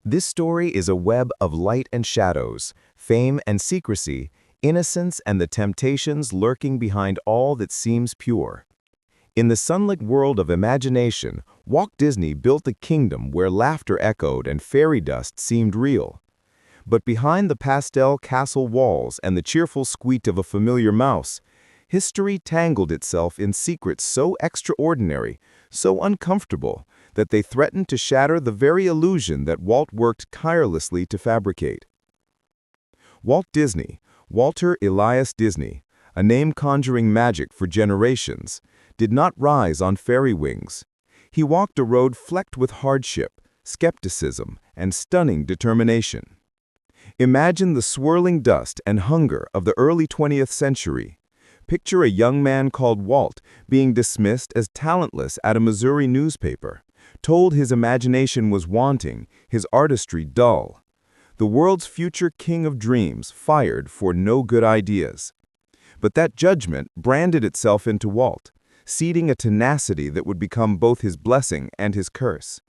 This story is a web of light and shadows, fame and secrecy, innocence and the temptations lurking behind all that seems pure. In the sunlit world of imagination, Walt Disney built a kingdom where laughter echoed and fairy dust seemed real. But behind the pastel castle walls and the cheerful squeak of a familiar mouse, history tangled itself in secrets so extraordinary, so uncomfortable, that they threatened to shatter the very illusion that Walt worked tirelessly to fabricate. Walt Disney, Walter Elias Disney, a name conjuring magic for generations, did not rise on fairy wings. He walked a road flecked with hardship, skepticism, and stunning determination. Imagine the swirling dust and hunger of the early 20th century. Picture a young man called Walt being dismissed as talentless at a Missouri newspaper, told his imagination was wanting, his artistry dull. The world's future king of dreams fired for no good ideas. But that judgment branded itself into Walt, seeding a tenacity that would become both his blessing and his curse.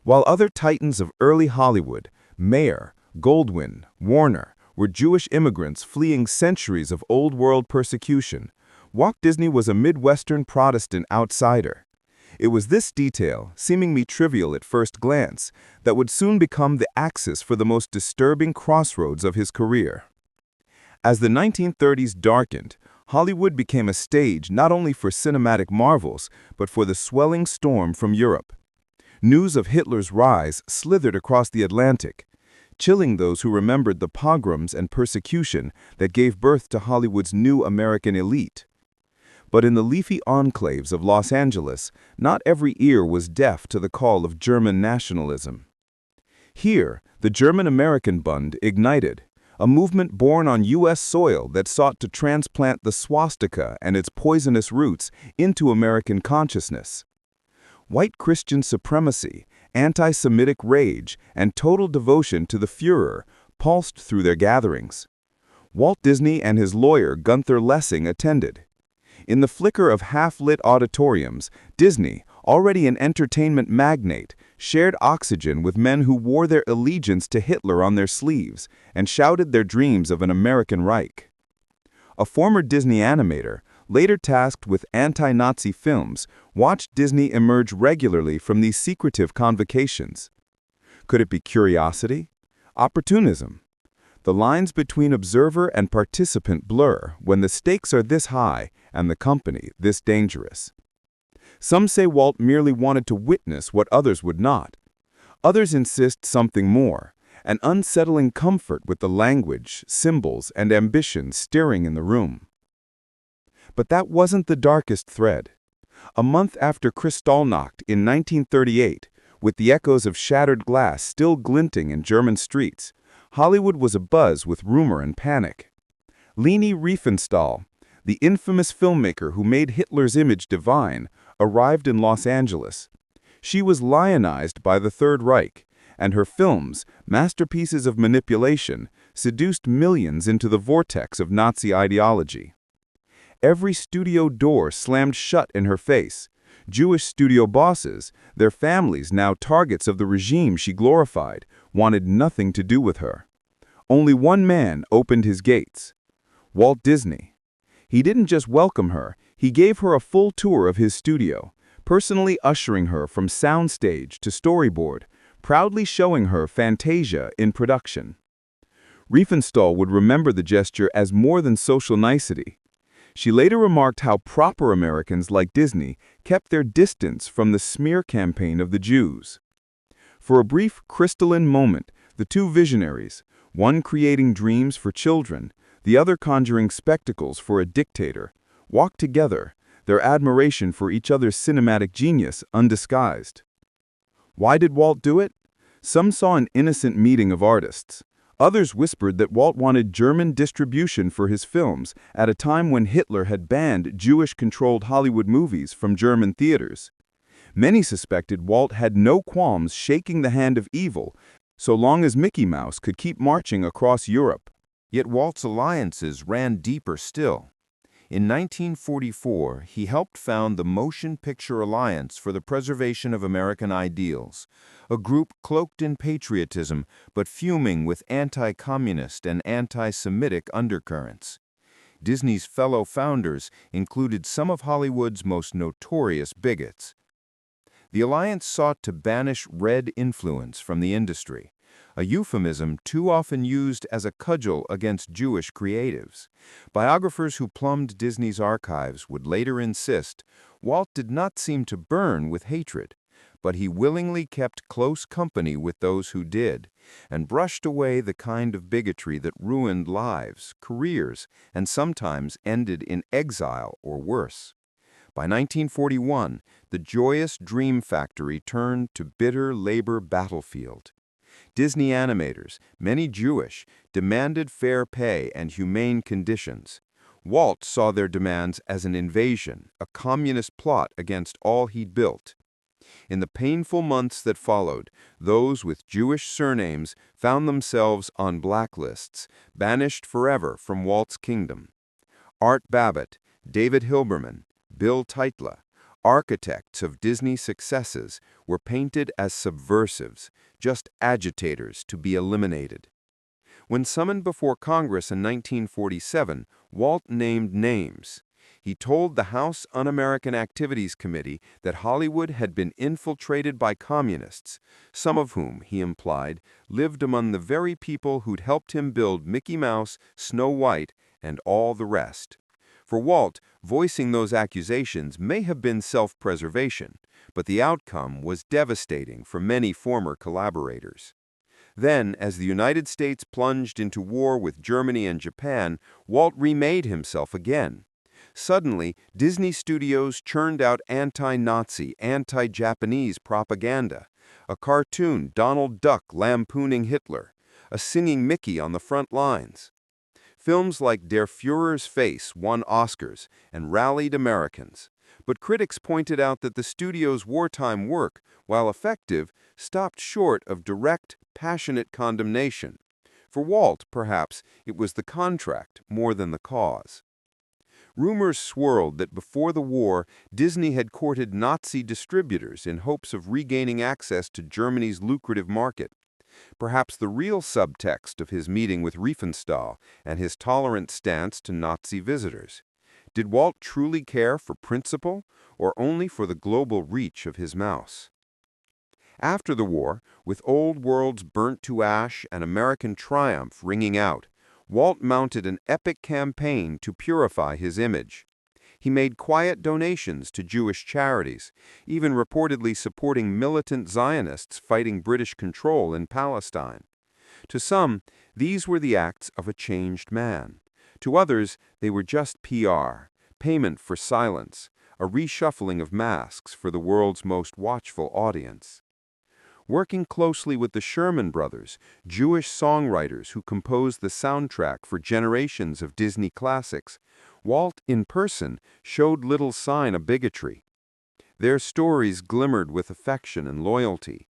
While other titans of early Hollywood, Mayer, Goldwyn, Warner, were Jewish immigrants fleeing centuries of old-world persecution, Walt Disney was a Midwestern Protestant outsider. It was this detail, seemingly trivial at first glance, that would soon become the axis for the most disturbing crossroads of his career. As the 1930s darkened, Hollywood became a stage not only for cinematic marvels, but for the swelling storm from Europe. News of Hitler's rise slithered across the Atlantic, chilling those who remembered the pogroms and persecution that gave birth to Hollywood's new American elite. But in the leafy enclaves of Los Angeles, not every ear was deaf to the call of German nationalism. Here, the German-American Bund ignited, a movement born on U.S. soil that sought to transplant the swastika and its poisonous roots into American consciousness. White Christian supremacy, anti-Semitic rage, and total devotion to the Führer pulsed through their gatherings. Walt Disney and his lawyer Gunther Lessing attended. In the flicker of half-lit auditoriums, Disney, already an entertainment magnate, shared oxygen with men who wore their allegiance to Hitler on their sleeves and shouted their dreams of an American Reich. A former Disney animator, later tasked with anti-Nazi films, watched Disney emerge regularly from these secretive convocations. Could it be curiosity? Opportunism? The lines between observer and participant blur when the stakes are this high and the company this dangerous. Some say Walt merely wanted to witness what others would not. Others insist something more, an unsettling comfort with the language, symbols, and ambition stirring in the room. But that wasn't the darkest thread. A month after Kristallnacht in 1938, with the echoes of shattered glass still glinting in German streets, Hollywood was abuzz with rumor and panic. Leni Riefenstahl, the infamous filmmaker who made Hitler's image divine, arrived in Los Angeles. She was lionized by the Third Reich, and her films, masterpieces of manipulation, seduced millions into the vortex of Nazi ideology. Every studio door slammed shut in her face. Jewish studio bosses, their families now targets of the regime she glorified, wanted nothing to do with her. Only one man opened his gates: Walt Disney. He didn't just welcome her, he gave her a full tour of his studio, personally ushering her from soundstage to storyboard, proudly showing her Fantasia in production. Riefenstahl would remember the gesture as more than social nicety. She later remarked how proper Americans like Disney kept their distance from the smear campaign of the Jews. For a brief crystalline moment, the two visionaries, one creating dreams for children, the other conjuring spectacles for a dictator, walked together, their admiration for each other's cinematic genius undisguised. Why did Walt do it? Some saw an innocent meeting of artists. Others whispered that Walt wanted German distribution for his films at a time when Hitler had banned Jewish-controlled Hollywood movies from German theaters. Many suspected Walt had no qualms shaking the hand of evil so long as Mickey Mouse could keep marching across Europe. Yet Walt's alliances ran deeper still. In 1944, he helped found the Motion Picture Alliance for the Preservation of American Ideals, a group cloaked in patriotism but fuming with anti-communist and anti-Semitic undercurrents. Disney's fellow founders included some of Hollywood's most notorious bigots. The alliance sought to banish red influence from the industry, a euphemism too often used as a cudgel against Jewish creatives. Biographers who plumbed Disney's archives would later insist Walt did not seem to burn with hatred, but he willingly kept close company with those who did, and brushed away the kind of bigotry that ruined lives, careers, and sometimes ended in exile or worse. By 1941, the joyous dream factory turned to bitter labor battlefield. Disney animators, many Jewish, demanded fair pay and humane conditions. Walt saw their demands as an invasion, a communist plot against all he'd built. In the painful months that followed, those with Jewish surnames found themselves on blacklists, banished forever from Walt's kingdom. Art Babbitt, David Hilberman, Bill Teitla, architects of Disney's successes, were painted as subversives, just agitators to be eliminated. When summoned before Congress in 1947, Walt named names. He told the House Un-American Activities Committee that Hollywood had been infiltrated by communists, some of whom, he implied, lived among the very people who'd helped him build Mickey Mouse, Snow White, and all the rest. For Walt, voicing those accusations may have been self-preservation, but the outcome was devastating for many former collaborators. Then, as the United States plunged into war with Germany and Japan, Walt remade himself again. Suddenly, Disney Studios churned out anti-Nazi, anti-Japanese propaganda, a cartoon Donald Duck lampooning Hitler, a singing Mickey on the front lines. Films like Der Führer's Face won Oscars and rallied Americans, but critics pointed out that the studio's wartime work, while effective, stopped short of direct, passionate condemnation. For Walt, perhaps, it was the contract more than the cause. Rumors swirled that before the war, Disney had courted Nazi distributors in hopes of regaining access to Germany's lucrative market. Perhaps the real subtext of his meeting with Riefenstahl and his tolerant stance to Nazi visitors. Did Walt truly care for principle, or only for the global reach of his mouse? After the war, with old worlds burnt to ash and American triumph ringing out, Walt mounted an epic campaign to purify his image. He made quiet donations to Jewish charities, even reportedly supporting militant Zionists fighting British control in Palestine. To some, these were the acts of a changed man. To others, they were just PR, payment for silence, a reshuffling of masks for the world's most watchful audience. Working closely with the Sherman Brothers, Jewish songwriters who composed the soundtrack for generations of Disney classics, Walt, in person, showed little sign of bigotry. Their stories glimmered with affection and loyalty.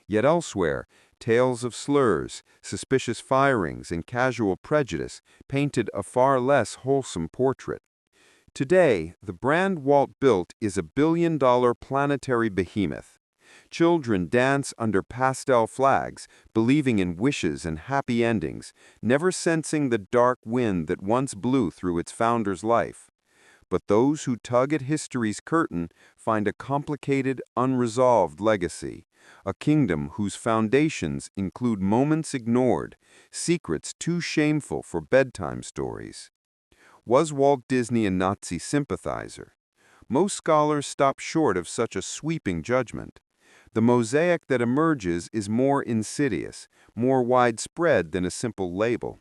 Yet elsewhere, tales of slurs, suspicious firings, and casual prejudice painted a far less wholesome portrait. Today, the brand Walt built is a billion-dollar planetary behemoth. Children dance under pastel flags, believing in wishes and happy endings, never sensing the dark wind that once blew through its founder's life. But those who tug at history's curtain find a complicated, unresolved legacy, a kingdom whose foundations include moments ignored, secrets too shameful for bedtime stories. Was Walt Disney a Nazi sympathizer? Most scholars stop short of such a sweeping judgment. The mosaic that emerges is more insidious, more widespread than a simple label.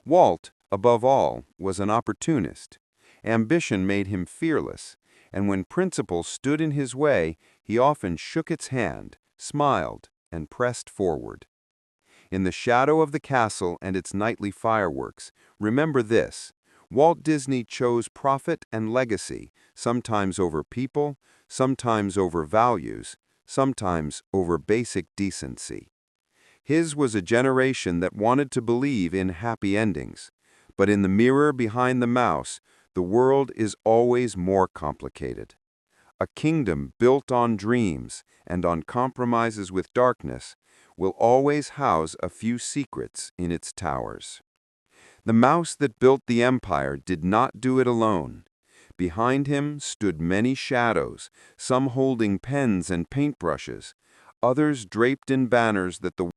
Walt, above all, was an opportunist. Ambition made him fearless, and when principle stood in his way, he often shook its hand, smiled, and pressed forward. In the shadow of the castle and its nightly fireworks, remember this: Walt Disney chose profit and legacy, sometimes over people, sometimes over values, sometimes over basic decency. His was a generation that wanted to believe in happy endings, but in the mirror behind the mouse, The world is always more complicated. A kingdom built on dreams and on compromises with darkness will always house a few secrets in its towers. The mouse that built the empire did not do it alone. Behind him stood many shadows, some holding pens and paintbrushes, others draped in banners that the